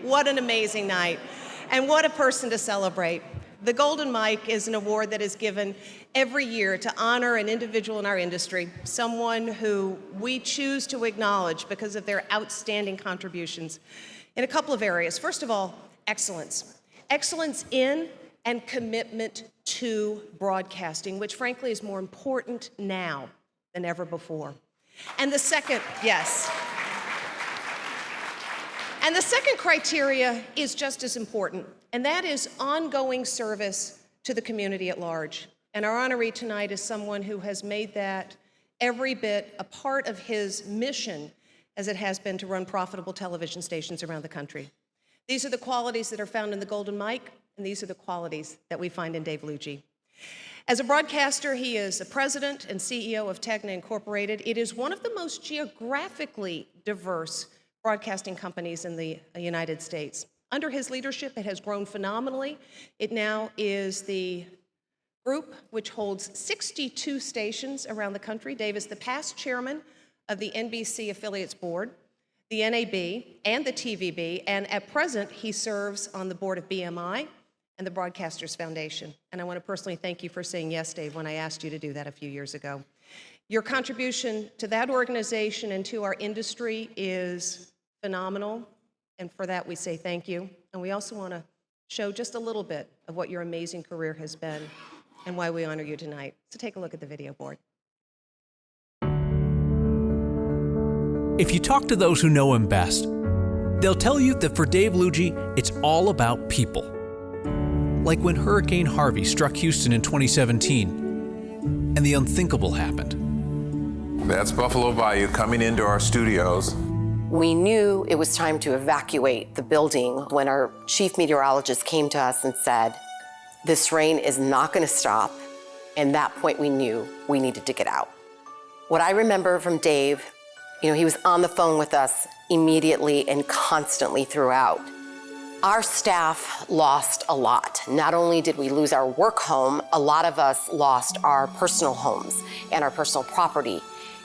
What an amazing night. And what a person to celebrate. The Golden Mike is an award that is given every year to honor an individual in our industry, someone who we choose to acknowledge because of their outstanding contributions in a couple of areas. First of all, excellence. Excellence in and commitment to broadcasting, which frankly is more important now than ever before. And the second, yes. And the second criteria is just as important, and that is ongoing service to the community at large. And our honoree tonight is someone who has made that every bit a part of his mission as it has been to run profitable television stations around the country. These are the qualities that are found in the Golden Mike, and these are the qualities that we find in Dave Lougee. As a broadcaster, he is the president and CEO of Tegna Incorporated. It is one of the most geographically diverse broadcasting companies in the United States. Under his leadership, it has grown phenomenally. It now is the group which holds 62 stations around the country. Dave is the past chairman of the NBC Affiliates Board, the NAB, and the TVB, and at present, he serves on the board of BMI and the Broadcasters Foundation. And I want to personally thank you for saying yes, Dave, when I asked you to do that a few years ago. Your contribution to that organization and to our industry is phenomenal, and for that we say thank you. And we also want to show just a little bit of what your amazing career has been and why we honor you tonight. So take a look at the video board. If you talk to those who know him best, they'll tell you that for Dave Lougee, it's all about people. Like when Hurricane Harvey struck Houston in 2017, and the unthinkable happened. That's Buffalo Bayou coming into our studios. We knew it was time to evacuate the building when our chief meteorologist came to us and said, this rain is not going to stop. And that point we knew we needed to get out. What I remember from Dave, he was on the phone with us immediately and constantly throughout. Our staff lost a lot. Not only did we lose our work home, a lot of us lost our personal homes and our personal property.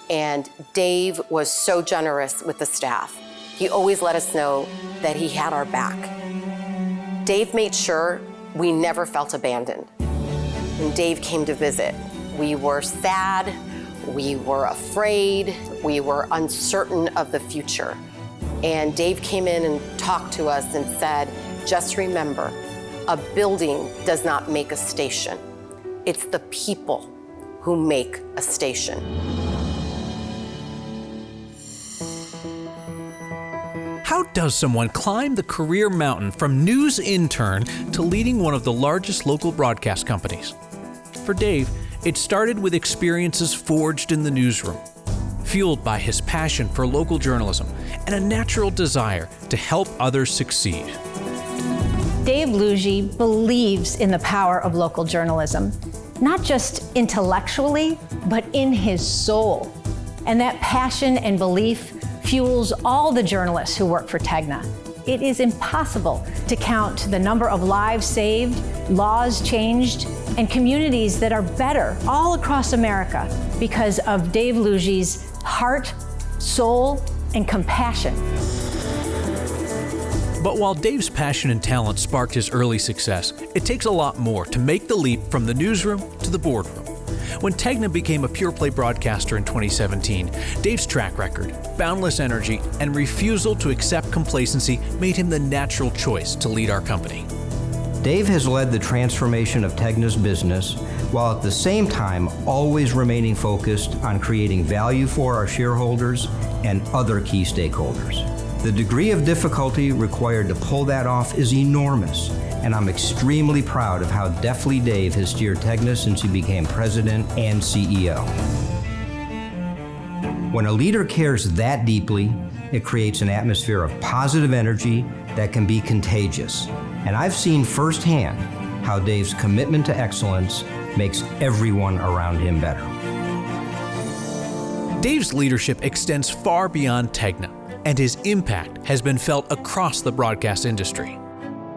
And Dave was so generous with the staff. He always let us know that he had our back. Dave made sure we never felt abandoned. When Dave came to visit, we were sad, we were afraid, we were uncertain of the future. And Dave came in and talked to us and said, just remember, a building does not make a station. It's the people who make a station. How does someone climb the career mountain from news intern to leading one of the largest local broadcast companies? For Dave, it started with experiences forged in the newsroom, fueled by his passion for local journalism and a natural desire to help others succeed. Dave Lougee believes in the power of local journalism, not just intellectually, but in his soul. And that passion and belief fuels all the journalists who work for Tegna. It is impossible to count the number of lives saved, laws changed, and communities that are better all across America because of Dave Lougee's heart, soul, and compassion. But while Dave's passion and talent sparked his early success, it takes a lot more to make the leap from the newsroom to the boardroom. When Tegna became a pure-play broadcaster in 2017, Dave's track record, boundless energy, and refusal to accept complacency made him the natural choice to lead our company. Dave has led the transformation of Tegna's business, while at the same time always remaining focused on creating value for our shareholders and other key stakeholders. The degree of difficulty required to pull that off is enormous, and I'm extremely proud of how deftly Dave has steered Tegna since he became president and CEO. When a leader cares that deeply, it creates an atmosphere of positive energy that can be contagious. And I've seen firsthand how Dave's commitment to excellence makes everyone around him better. Dave's leadership extends far beyond Tegna, and his impact has been felt across the broadcast industry.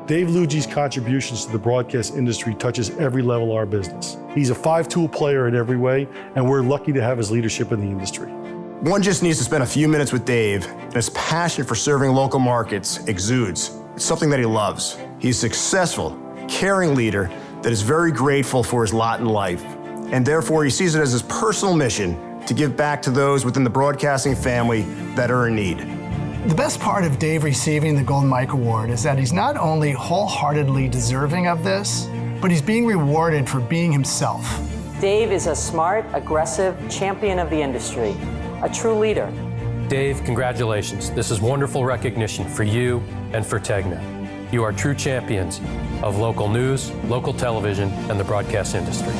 Dave Lougee's contributions to the broadcast industry touches every level of our business. He's a five-tool player in every way, and we're lucky to have his leadership in the industry. One just needs to spend a few minutes with Dave, and his passion for serving local markets exudes. It's something that he loves. He's a successful, caring leader that is very grateful for his lot in life, and therefore he sees it as his personal mission to give back to those within the broadcasting family that are in need. The best part of Dave receiving the Golden Mike Award is that he's not only wholeheartedly deserving of this, but he's being rewarded for being himself. Dave is a smart, aggressive champion of the industry, a true leader. Dave, congratulations. This is wonderful recognition for you and for Tegna. You are true champions of local news, local television, and the broadcast industry.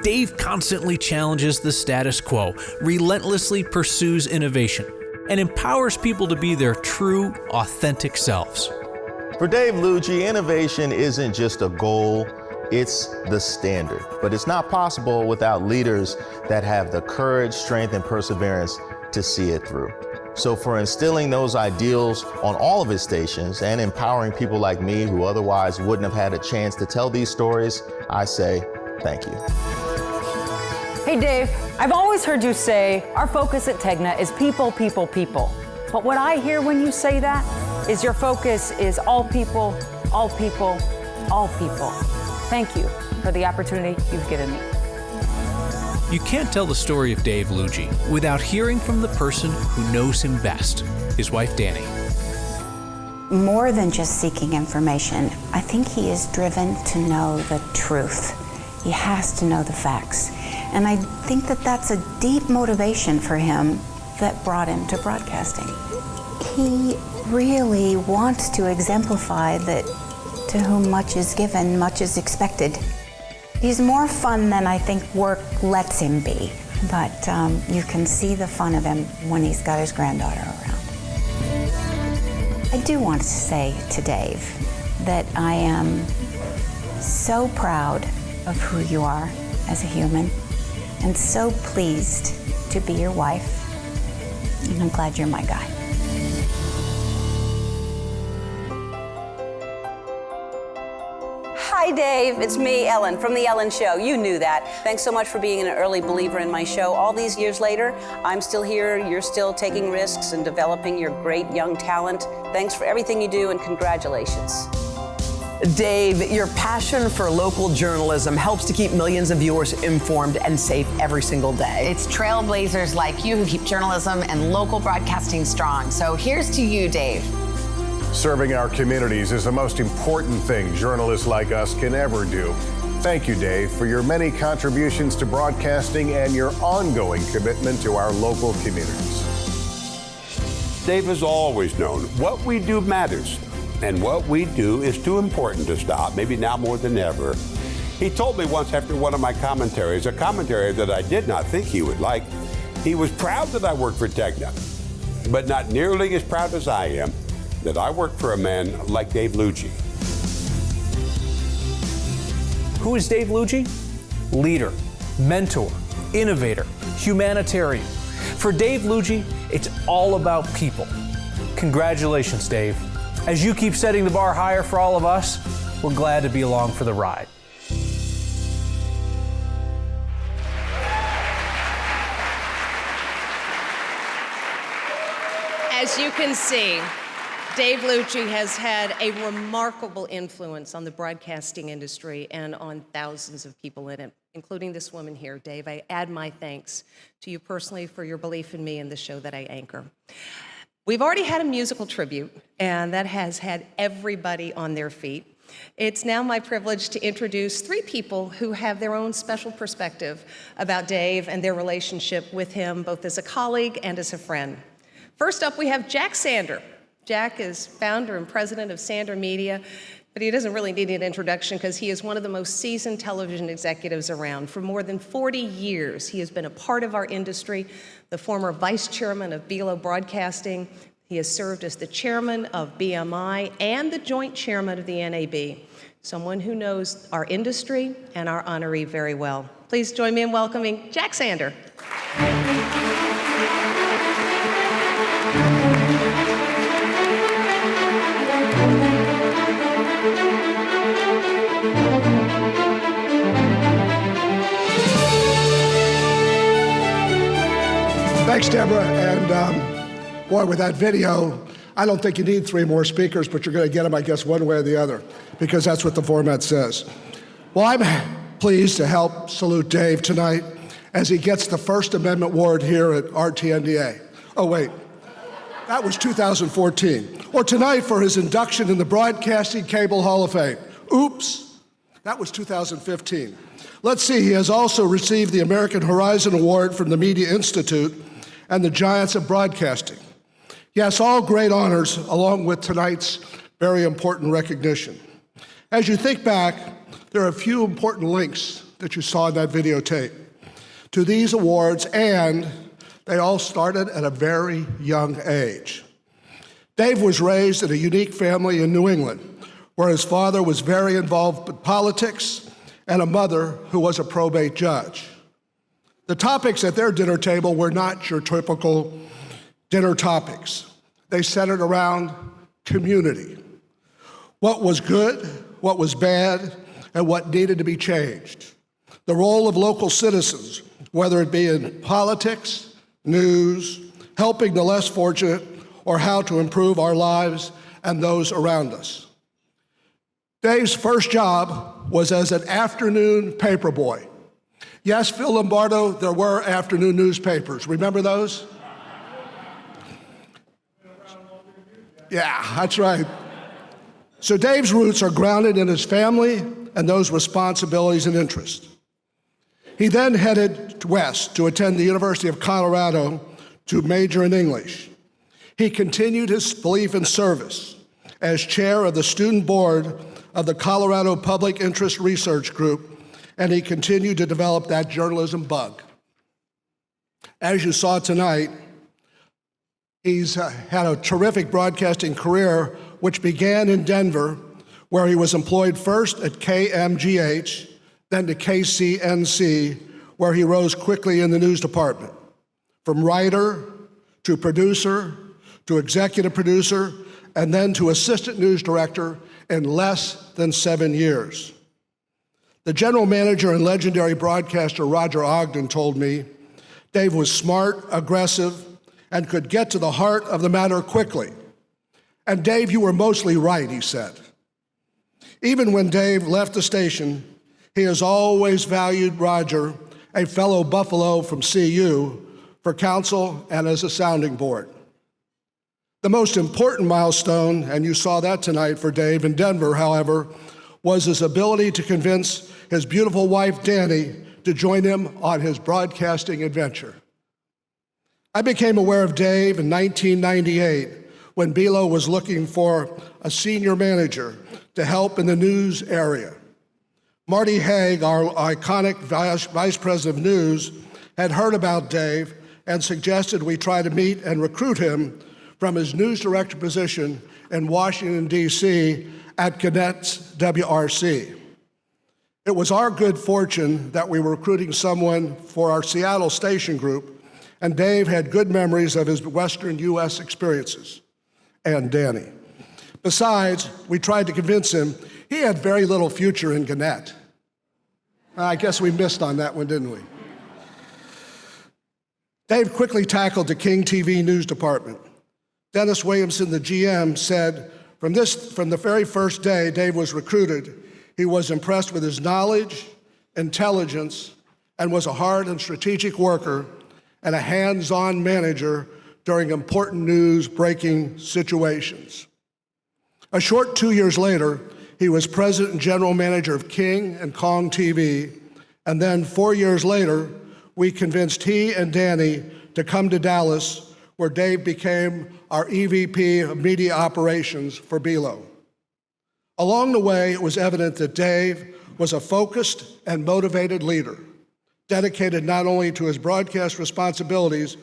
Dave constantly challenges the status quo, relentlessly pursues innovation, and empowers people to be their true, authentic selves. For Dave Lougee, innovation isn't just a goal, it's the standard. But it's not possible without leaders that have the courage, strength, and perseverance to see it through. So for instilling those ideals on all of his stations and empowering people like me who otherwise wouldn't have had a chance to tell these stories, I say thank you. Hey Dave, I've always heard you say our focus at Tegna is people, people, people. But what I hear when you say that is your focus is all people, all people, all people. Thank you for the opportunity you've given me. You can't tell the story of Dave Lougee without hearing from the person who knows him best, his wife Danny. More than just seeking information, I think he is driven to know the truth. He has to know the facts. And I think that that's a deep motivation for him that brought him to broadcasting. He really wants to exemplify that to whom much is given, much is expected. He's more fun than I think work lets him be, but you can see the fun of him when he's got his granddaughter around. I do want to say to Dave that I am so proud of who you are as a human, and so pleased to be your wife, and I'm glad you're my guy. Hi Dave, it's me, Ellen, from The Ellen Show. You knew that. Thanks so much for being an early believer in my show. All these years later, I'm still here, you're still taking risks and developing your great young talent. Thanks for everything you do, and congratulations. Dave, your passion for local journalism helps to keep millions of viewers informed and safe every single day. It's trailblazers like you who keep journalism and local broadcasting strong. So here's to you, Dave. Serving our communities is the most important thing journalists like us can ever do. Thank you, Dave, for your many contributions to broadcasting and your ongoing commitment to our local communities. Dave has always known what we do matters. And what we do is too important to stop, maybe now more than ever. He told me once after one of my commentaries, a commentary that I did not think he would like, he was proud that I worked for Tegna, but not nearly as proud as I am that I work for a man like Dave Lougee. Who is Dave Lougee? Leader, mentor, innovator, humanitarian. For Dave Lougee, it's all about people. Congratulations, Dave. As you keep setting the bar higher for all of us, we're glad to be along for the ride. As you can see, Dave Lougee has had a remarkable influence on the broadcasting industry and on thousands of people in it, including this woman here. Dave, I add my thanks to you personally for your belief in me and the show that I anchor. We've already had a musical tribute, and that has had everybody on their feet. It's now my privilege to introduce three people who have their own special perspective about Dave and their relationship with him, both as a colleague and as a friend. First up, we have Jack Sander. Jack is founder and president of Sander Media, but he doesn't really need an introduction because he is one of the most seasoned television executives around. For more than 40 years, he has been a part of our industry, the former vice chairman of Beall Broadcasting. He has served as the chairman of BMI and the joint chairman of the NAB, someone who knows our industry and our honoree very well. Please join me in welcoming Jack Sander. Thanks, Deborah, and Boy, with that video, I don't think you need 3 more speakers, but you're going to get them, I guess, one way or the other, because that's what the format says. Well, I'm pleased to help salute Dave tonight as he gets the First Amendment Award here at RTNDA. Oh, wait. That was 2014. Or tonight for his induction in the Broadcasting Cable Hall of Fame. Oops. That was 2015. Let's see, he has also received the American Horizon Award from the Media Institute and the Giants of Broadcasting. Yes, all great honors, along with tonight's very important recognition. As you think back, there are a few important links that you saw in that videotape to these awards, and they all started at a very young age. Dave was raised in a unique family in New England, where his father was very involved with politics and a mother who was a probate judge. The topics at their dinner table were not your typical dinner topics. They centered around community. What was good, what was bad, and what needed to be changed. The role of local citizens, whether it be in politics, news, helping the less fortunate, or how to improve our lives and those around us. Dave's first job was as an afternoon paper boy. Yes, Phil Lombardo, there were afternoon newspapers. Remember those? Yeah, that's right. So Dave's roots are grounded in his family and those responsibilities and interests. He then headed west to attend the University of Colorado to major in English. He continued his belief in service as chair of the student board of the Colorado Public Interest Research Group, and he continued to develop that journalism bug. As you saw tonight, he's had a terrific broadcasting career, which began in Denver, where he was employed first at KMGH, then to KCNC, where he rose quickly in the news department. From writer to producer to executive producer, and then to assistant news director in less than 7 years. The general manager and legendary broadcaster Roger Ogden told me Dave was smart, aggressive, and could get to the heart of the matter quickly. And Dave, you were mostly right, he said. Even when Dave left the station, he has always valued Roger, a fellow Buffalo from CU, for counsel and as a sounding board. The most important milestone, and you saw that tonight for Dave in Denver, however, was his ability to convince his beautiful wife, Danny, to join him on his broadcasting adventure. I became aware of Dave in 1998 when Beall was looking for a senior manager to help in the news area. Marty Haig, our iconic vice president of news, had heard about Dave and suggested we try to meet and recruit him from his news director position in Washington, D.C. at Gannett's WRC. It was our good fortune that we were recruiting someone for our Seattle station group, and Dave had good memories of his Western U.S. experiences, and Danny. Besides, we tried to convince him he had very little future in Gannett. I guess we missed on that one, didn't we? Dave quickly tackled the King TV news department. Dennis Williamson, the GM, said, from the very first day Dave was recruited, he was impressed with his knowledge, intelligence, and was a hard and strategic worker and a hands-on manager during important news-breaking situations. A short 2 years later, he was president and general manager of King and Kong TV, and then 4 years later, we convinced he and Danny to come to Dallas, where Dave became our EVP of Media Operations for Beall. Along the way, it was evident that Dave was a focused and motivated leader, dedicated not only to his broadcast responsibilities,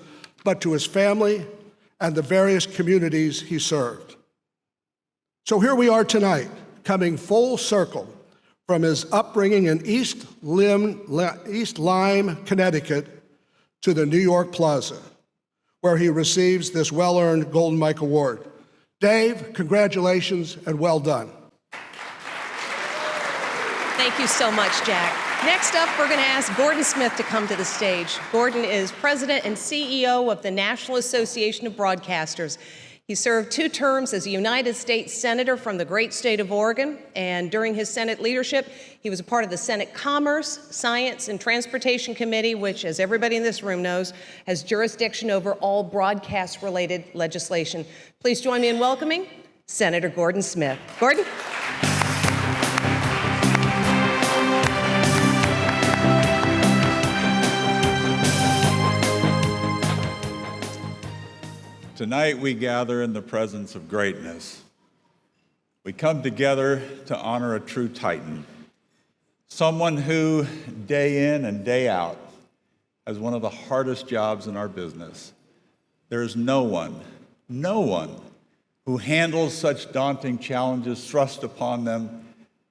but to his family and the various communities he served. So here we are tonight, coming full circle from his upbringing in East Lyme, Connecticut, to the New York Plaza, where he receives this well-earned Golden Mike Award. Dave, congratulations and well done. Thank you so much, Jack. Next up, we're going to ask Gordon Smith to come to the stage. Gordon is president and CEO of the National Association of Broadcasters. He served 2 terms as a United States Senator from the great state of Oregon, and during his Senate leadership, he was a part of the Senate Commerce, Science, and Transportation Committee, which, as everybody in this room knows, has jurisdiction over all broadcast-related legislation. Please join me in welcoming Senator Gordon Smith. Gordon? Tonight we gather in the presence of greatness. We come together to honor a true titan, someone who day in and day out has one of the hardest jobs in our business. There is no one who handles such daunting challenges thrust upon them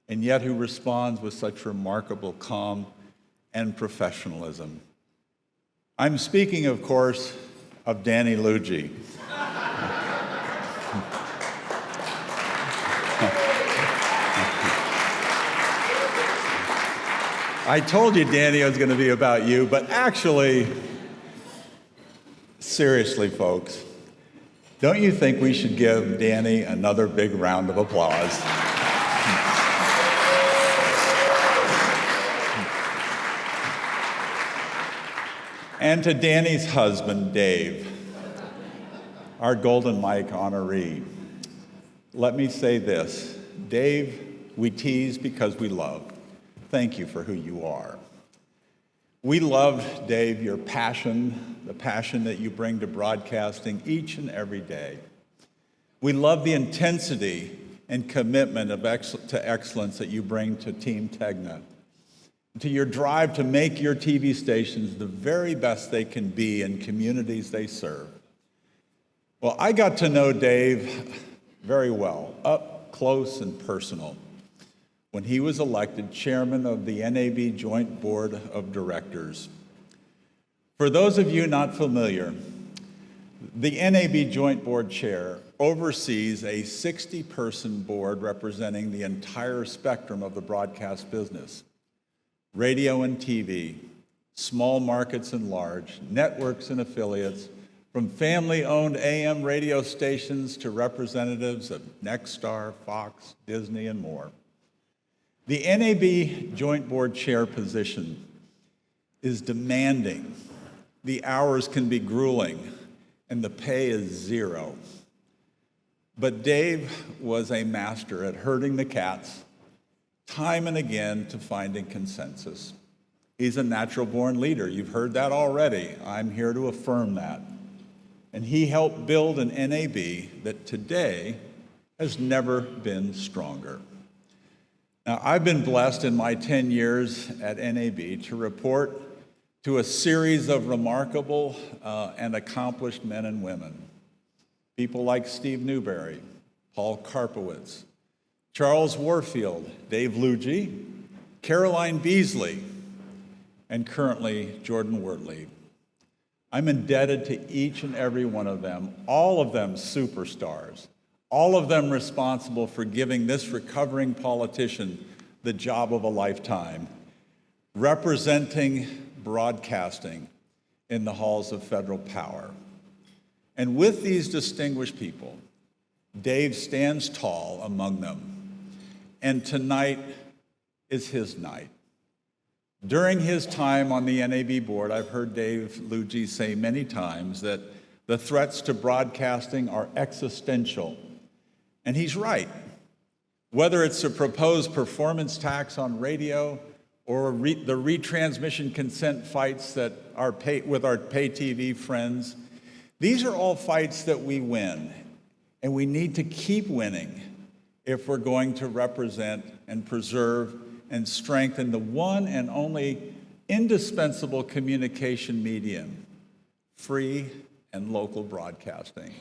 and yet who responds with such remarkable calm and professionalism. I'm speaking, of course, of Danny Lougee. I told you, Danny, it was going to be about you, but actually, seriously, folks, don't you think we should give Danny another big round of applause? And to Danny's husband, Dave, our Golden Mike honoree, let me say this. Dave, we tease because we love. Thank you for who you are. We love, Dave, your passion, the passion that you bring to broadcasting each and every day. We love the intensity and commitment to excellence that you bring to Team Tegna, to your drive to make your TV stations the very best they can be in communities they serve. Well, I got to know Dave very well, up close and personal, when he was elected chairman of the NAB Joint Board of Directors. For those of you not familiar, the NAB Joint Board Chair oversees a 60-person board representing the entire spectrum of the broadcast business: radio and TV, small markets and large, networks and affiliates, from family-owned AM radio stations to representatives of Nexstar, Fox, Disney, and more. The NAB Joint Board Chair position is demanding. The hours can be grueling, and the pay is zero. But Dave was a master at herding the cats, time and again, to finding consensus. He's a natural-born leader. You've heard that already. I'm here to affirm that. And he helped build an NAB that today has never been stronger. Now, I've been blessed in my 10 years at NAB to report to a series of remarkable and accomplished men and women. People like Steve Newberry, Paul Karpowitz, Charles Warfield, Dave Lougee, Caroline Beasley, and currently Jordan Wertley. I'm indebted to each and every one of them, all of them superstars, all of them responsible for giving this recovering politician the job of a lifetime, representing broadcasting in the halls of federal power. And with these distinguished people, Dave stands tall among them. And tonight is his night. During his time on the NAB board, I've heard Dave Lougee say many times that the threats to broadcasting are existential. And he's right. Whether it's a proposed performance tax on radio or the retransmission consent fights that with our pay TV friends, these are all fights that we win. And we need to keep winning if we're going to represent and preserve and strengthen the one and only indispensable communication medium, free and local broadcasting.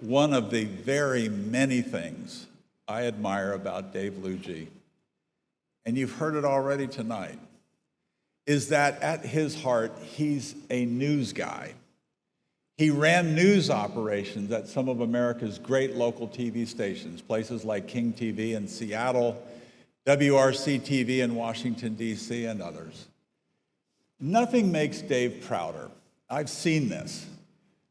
One of the very many things I admire about Dave Lougee, and you've heard it already tonight, is that at his heart, he's a news guy. He ran news operations at some of America's great local TV stations, places like King TV in Seattle, WRC TV in Washington, D.C., and others. Nothing makes Dave prouder, I've seen this,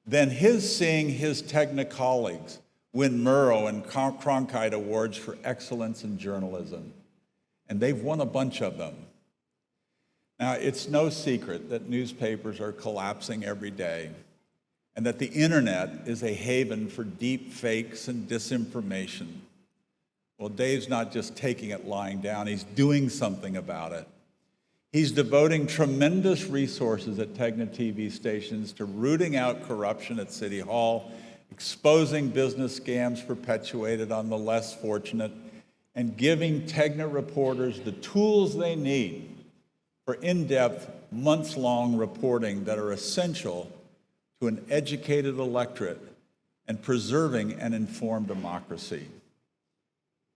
than seeing his Tegna colleagues win Murrow and Cronkite Awards for excellence in journalism. And they've won a bunch of them. Now, it's no secret that newspapers are collapsing every day, and that the internet is a haven for deep fakes and disinformation. Well, Dave's not just taking it lying down, he's doing something about it. He's devoting tremendous resources at Tegna TV stations to rooting out corruption at City Hall, exposing business scams perpetuated on the less fortunate, and giving Tegna reporters the tools they need for in-depth, months-long reporting that are essential to an educated electorate and preserving an informed democracy.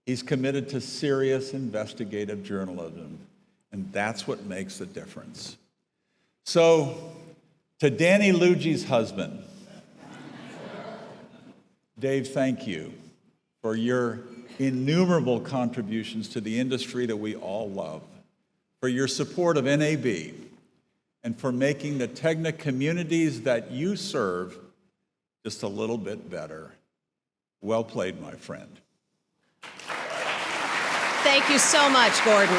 He's committed to serious investigative journalism, and that's what makes the difference. So, to Danny Lougee's husband, Dave, thank you for your innumerable contributions to the industry that we all love, for your support of NAB, and for making the Tegna communities that you serve just a little bit better. Well played, my friend. Thank you so much, Gordon.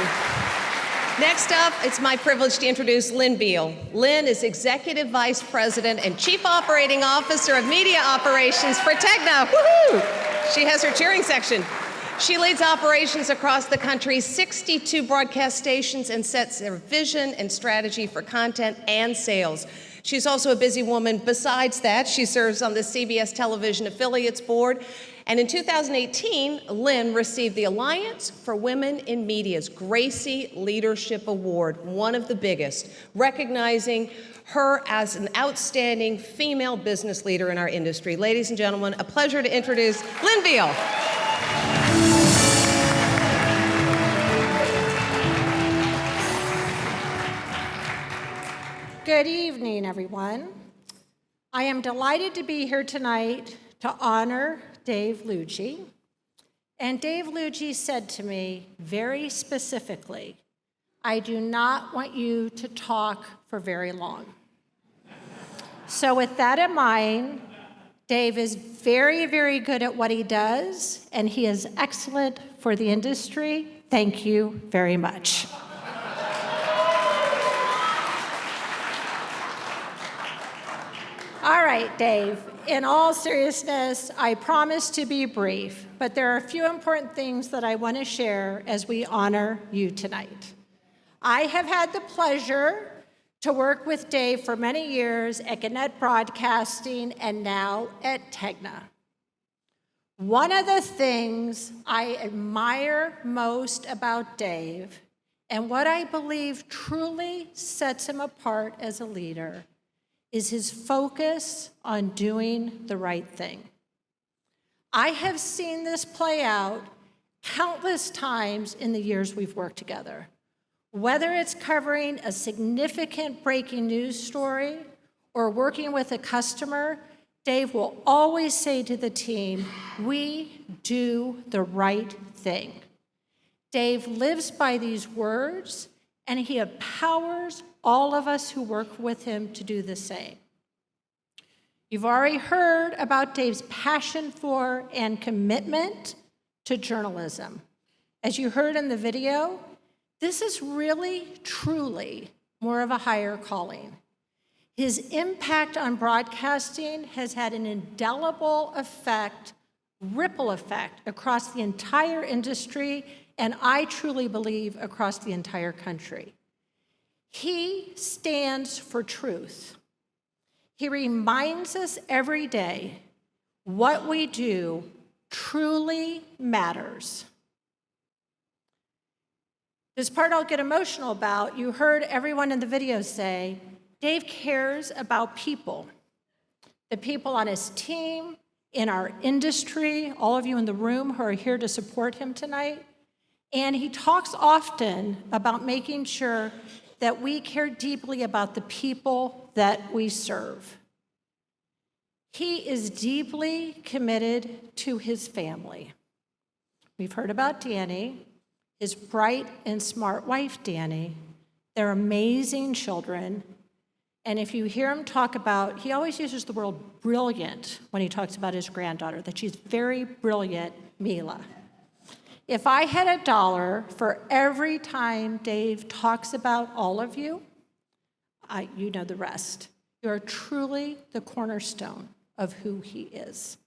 Next up, it's my privilege to introduce Lynn Beall. Lynn is Executive Vice President and Chief Operating Officer of Media Operations for Tegna. Woohoo! She has her cheering section. She leads operations across the country's 62 broadcast stations and sets their vision and strategy for content and sales. She's also a busy woman. Besides that, she serves on the CBS Television Affiliates Board. And in 2018, Lynn received the Alliance for Women in Media's Gracie Leadership Award, one of the biggest, recognizing her as an outstanding female business leader in our industry. Ladies and gentlemen, a pleasure to introduce Lynn Beall. Good evening, everyone. I am delighted to be here tonight to honor Dave Lougee. And Dave Lougee said to me very specifically, I do not want you to talk for very long. So with that in mind, Dave is very, very good at what he does, and he is excellent for the industry. Thank you very much. All right, Dave, in all seriousness, I promise to be brief, but there are a few important things that I want to share as we honor you tonight. I have had the pleasure to work with Dave for many years at Gannett Broadcasting and now at Tegna. One of the things I admire most about Dave, and what I believe truly sets him apart as a leader, is his focus on doing the right thing. I have seen this play out countless times in the years we've worked together. Whether it's covering a significant breaking news story or working with a customer, Dave will always say to the team, we do the right thing. Dave lives by these words, and he empowers all of us who work with him to do the same. You've already heard about Dave's passion for and commitment to journalism. As you heard in the video, this is really, truly more of a higher calling. His impact on broadcasting has had an indelible effect, ripple effect, across the entire industry, and I truly believe across the entire country. He stands for truth. He reminds us every day what we do truly matters. This part I'll get emotional about. You heard everyone in the video say, Dave cares about people. The people on his team, in our industry, all of you in the room who are here to support him tonight. And he talks often about making sure that we care deeply about the people that we serve. He is deeply committed to his family. We've heard about Danny, his bright and smart wife, Danny. They're amazing children. And if you hear him talk about, he always uses the word brilliant when he talks about his granddaughter, that she's very brilliant, Mila. If I had $1 for every time Dave talks about all of you, you know the rest. You are truly the cornerstone of who he is.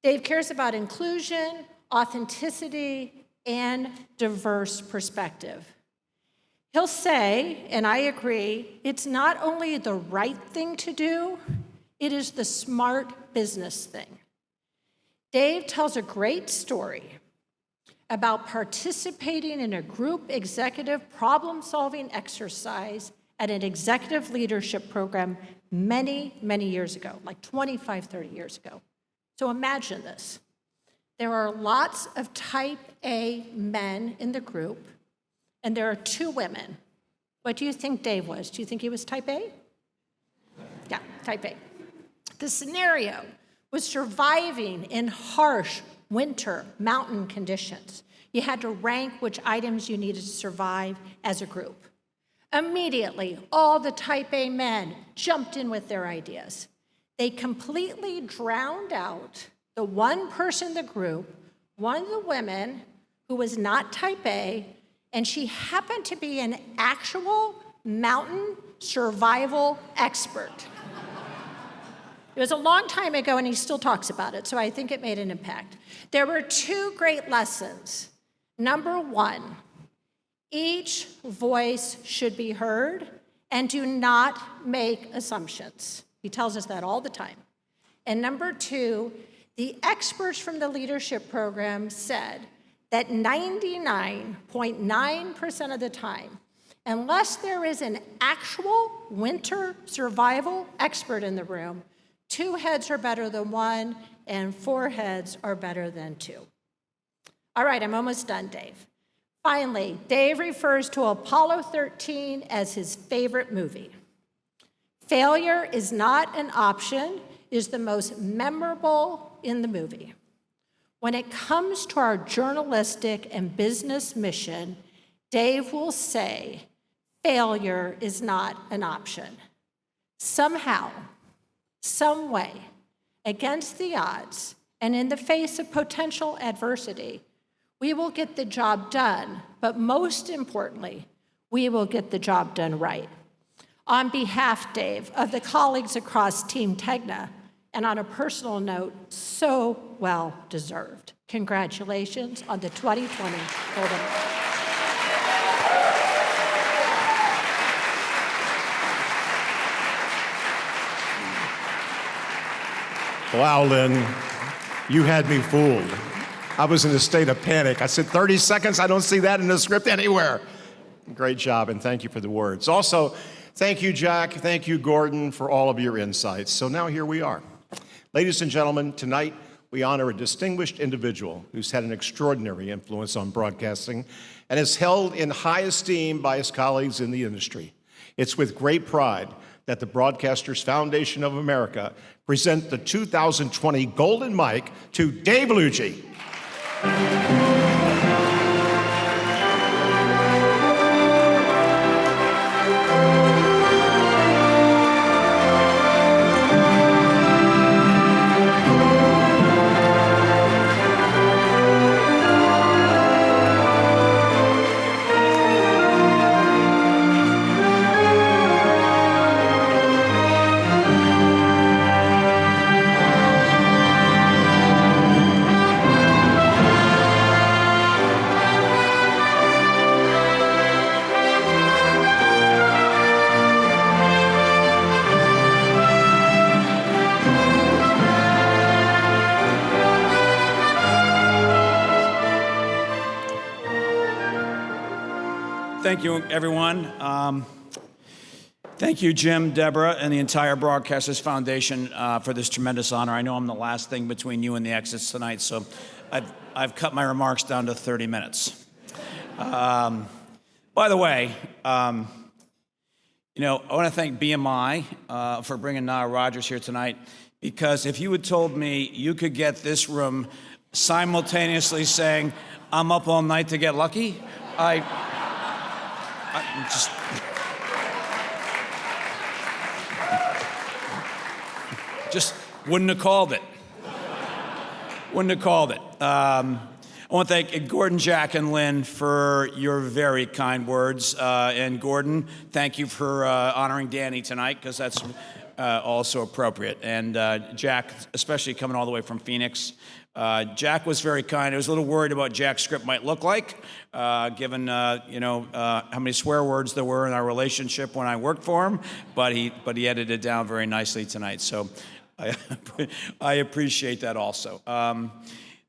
Dave cares about inclusion, authenticity, and diverse perspective. He'll say, and I agree, it's not only the right thing to do, it is the smart business thing. Dave tells a great story about participating in a group executive problem-solving exercise at an executive leadership program many, many years ago, like 25, 30 years ago. So imagine this. There are lots of type A men in the group, and there are 2 women. What do you think Dave was? Do you think he was type A? Yeah, type A. The scenario was surviving in harsh winter mountain conditions. You had to rank which items you needed to survive as a group. Immediately, all the type A men jumped in with their ideas. They completely drowned out the one person in the group, one of the women who was not type A, and she happened to be an actual mountain survival expert. It was a long time ago, and he still talks about it, so I think it made an impact. There were 2 great lessons. Number 1, each voice should be heard, and do not make assumptions. He tells us that all the time. And number 2, the experts from the leadership program said that 99.9% of the time, unless there is an actual winter survival expert in the room, 2 heads are better than 1, and 4 heads are better than 2. All right, I'm almost done, Dave. Finally, Dave refers to Apollo 13 as his favorite movie. Failure is not an option is the most memorable in the movie. When it comes to our journalistic and business mission, Dave will say, failure is not an option. Somehow, some way, against the odds, and in the face of potential adversity, we will get the job done, but most importantly, we will get the job done right. On behalf, Dave, of the colleagues across Team Tegna, and on a personal note, so well deserved. Congratulations on the 2020 Golden Ball. Wow, Lynn, you had me fooled. I was in a state of panic. I said 30 seconds, I don't see that in the script anywhere. Great job, and thank you for the words. Also, thank you, Jack, thank you, Gordon, for all of your insights. So now here we are. Ladies and gentlemen, tonight we honor a distinguished individual who's had an extraordinary influence on broadcasting and is held in high esteem by his colleagues in the industry. It's with great pride that the Broadcasters Foundation of America present the 2020 Golden Mike to Dave Lougee. Thank you, everyone. Thank you, Jim, Deborah, and the entire Broadcasters Foundation for this tremendous honor. I know I'm the last thing between you and the exits tonight, so I've cut my remarks down to 30 minutes. By the way, You know, I want to thank BMI for bringing Nile Rodgers here tonight, because if you had told me you could get this room simultaneously saying, "I'm up all night to get lucky," I just wouldn't have called it. Wouldn't have called it. I want to thank Gordon, Jack, and Lynn for your very kind words. And Gordon, thank you for honoring Danny tonight, because that's also appropriate. And Jack, especially coming all the way from Phoenix. Jack was very kind. I was a little worried about what Jack's script might look like, given how many swear words there were in our relationship when I worked for him. But he edited it down very nicely tonight. So I appreciate that also.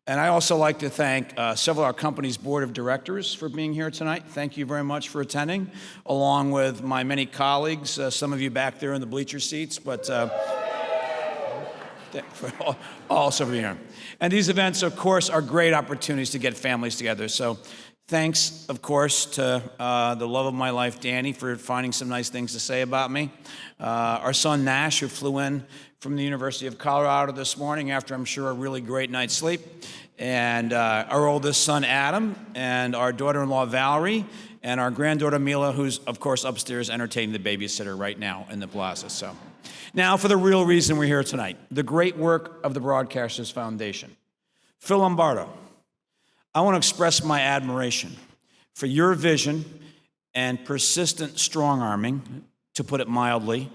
And I also like to thank several of our company's board of directors for being here tonight. Thank you very much for attending, along with my many colleagues, some of you back there in the bleacher seats, but for also being here. And these events, of course, are great opportunities to get families together. So thanks, of course, to the love of my life, Danny, for finding some nice things to say about me. Our son, Nash, who flew in from the University of Colorado this morning after, I'm sure, a really great night's sleep. And our oldest son, Adam, and our daughter-in-law, Valerie, and our granddaughter, Mila, who's, of course, upstairs entertaining the babysitter right now in the plaza. So now for the real reason we're here tonight, the great work of the Broadcasters Foundation. Phil Lombardo, I want to express my admiration for your vision and persistent strong-arming, to put it mildly.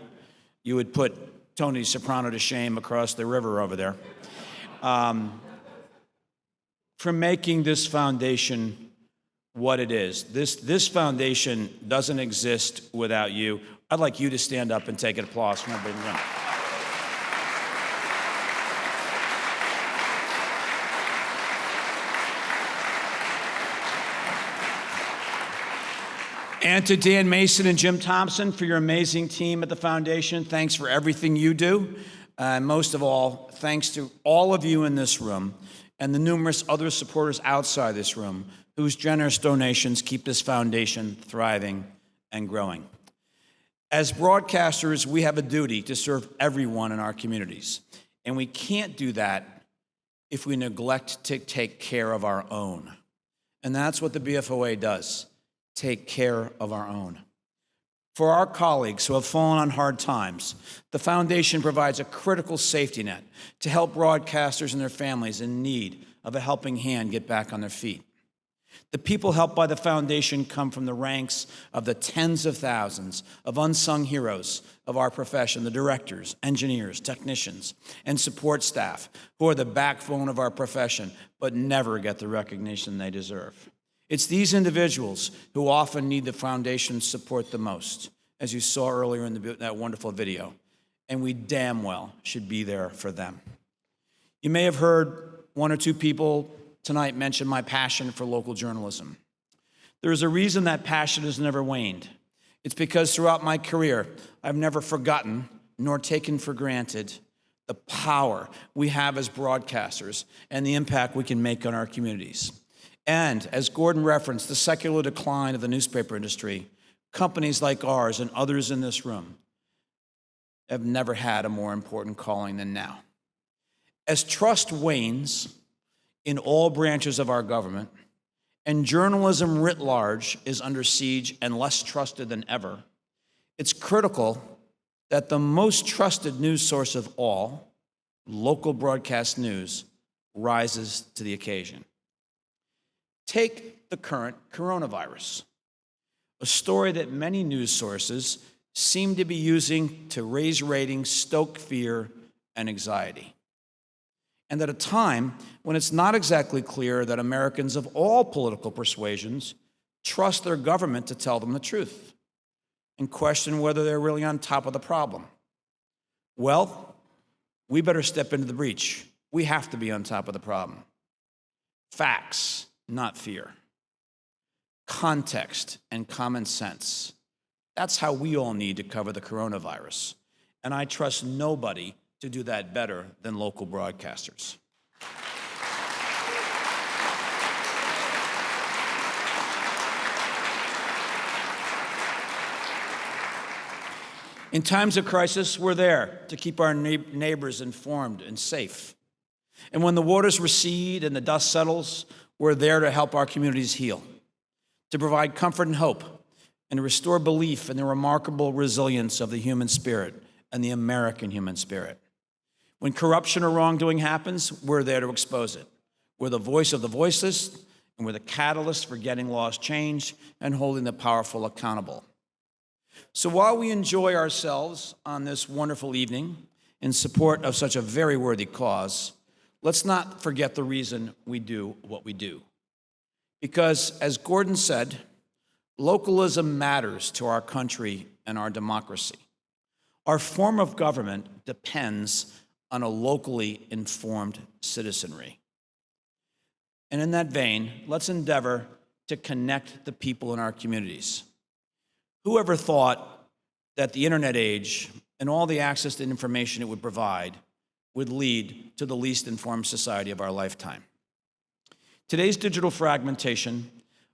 You would put Tony Soprano to shame across the river over there. For making this foundation what it is. This foundation doesn't exist without you. I'd like you to stand up and take an applause from everybody in the room. And to Dan Mason and Jim Thompson for your amazing team at the foundation, thanks for everything you do. And most of all, thanks to all of you in this room and the numerous other supporters outside this room whose generous donations keep this foundation thriving and growing. As broadcasters, we have a duty to serve everyone in our communities. And we can't do that if we neglect to take care of our own. And that's what the BFOA does. Take care of our own. For our colleagues who have fallen on hard times, the foundation provides a critical safety net to help broadcasters and their families in need of a helping hand get back on their feet. The people helped by the foundation come from the ranks of the tens of thousands of unsung heroes of our profession, the directors, engineers, technicians, and support staff who are the backbone of our profession but never get the recognition they deserve. It's these individuals who often need the foundation's support the most, as you saw earlier in that wonderful video, and we damn well should be there for them. You may have heard one or two people tonight mention my passion for local journalism. There's a reason that passion has never waned. It's because throughout my career, I've never forgotten nor taken for granted the power we have as broadcasters and the impact we can make on our communities. And as Gordon referenced, the secular decline of the newspaper industry, companies like ours and others in this room have never had a more important calling than now. As trust wanes in all branches of our government, and journalism writ large is under siege and less trusted than ever, it's critical that the most trusted news source of all, local broadcast news, rises to the occasion. Take the current coronavirus, a story that many news sources seem to be using to raise ratings, stoke fear, and anxiety. And at a time when it's not exactly clear that Americans of all political persuasions trust their government to tell them the truth and question whether they're really on top of the problem. Well, we better step into the breach. We have to be on top of the problem. Facts, not fear. Context and common sense. That's how we all need to cover the coronavirus. And I trust nobody to do that better than local broadcasters. In times of crisis, we're there to keep our neighbors informed and safe. And when the waters recede and the dust settles, we're there to help our communities heal, to provide comfort and hope, and to restore belief in the remarkable resilience of the human spirit and the American human spirit. When corruption or wrongdoing happens, we're there to expose it. We're the voice of the voiceless, and we're the catalyst for getting laws changed and holding the powerful accountable. So while we enjoy ourselves on this wonderful evening in support of such a very worthy cause, let's not forget the reason we do what we do. Because, as Gordon said, localism matters to our country and our democracy. Our form of government depends on a locally informed citizenry. And in that vein, let's endeavor to connect the people in our communities. Whoever thought that the internet age and all the access to information it would provide would lead to the least informed society of our lifetime? Today's digital fragmentation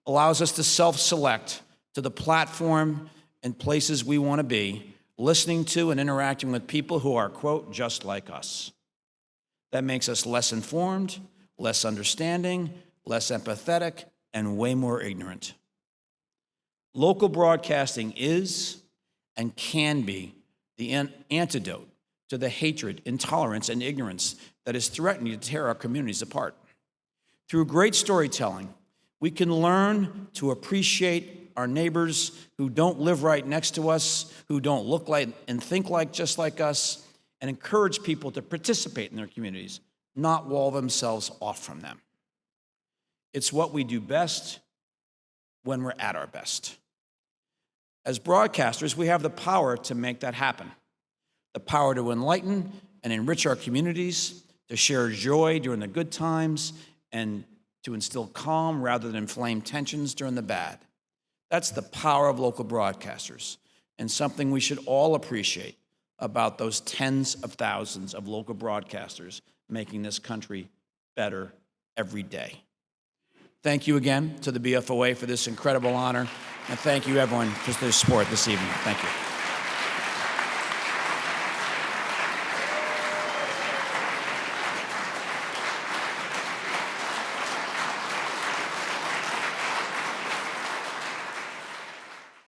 allows us to self-select to the platform and places we want to be, listening to and interacting with people who are, quote, just like us. That makes us less informed, less understanding, less empathetic, and way more ignorant. Local broadcasting is and can be the antidote to the hatred, intolerance, and ignorance that is threatening to tear our communities apart. Through great storytelling, we can learn to appreciate our neighbors who don't live right next to us, who don't look like and think like just like us, and encourage people to participate in their communities, not wall themselves off from them. It's what we do best when we're at our best. As broadcasters, we have the power to make that happen. The power to enlighten and enrich our communities, to share joy during the good times, and to instill calm rather than inflame tensions during the bad. That's the power of local broadcasters, and something we should all appreciate about those tens of thousands of local broadcasters making this country better every day. Thank you again to the BFOA for this incredible honor, and thank you everyone for their support this evening. Thank you.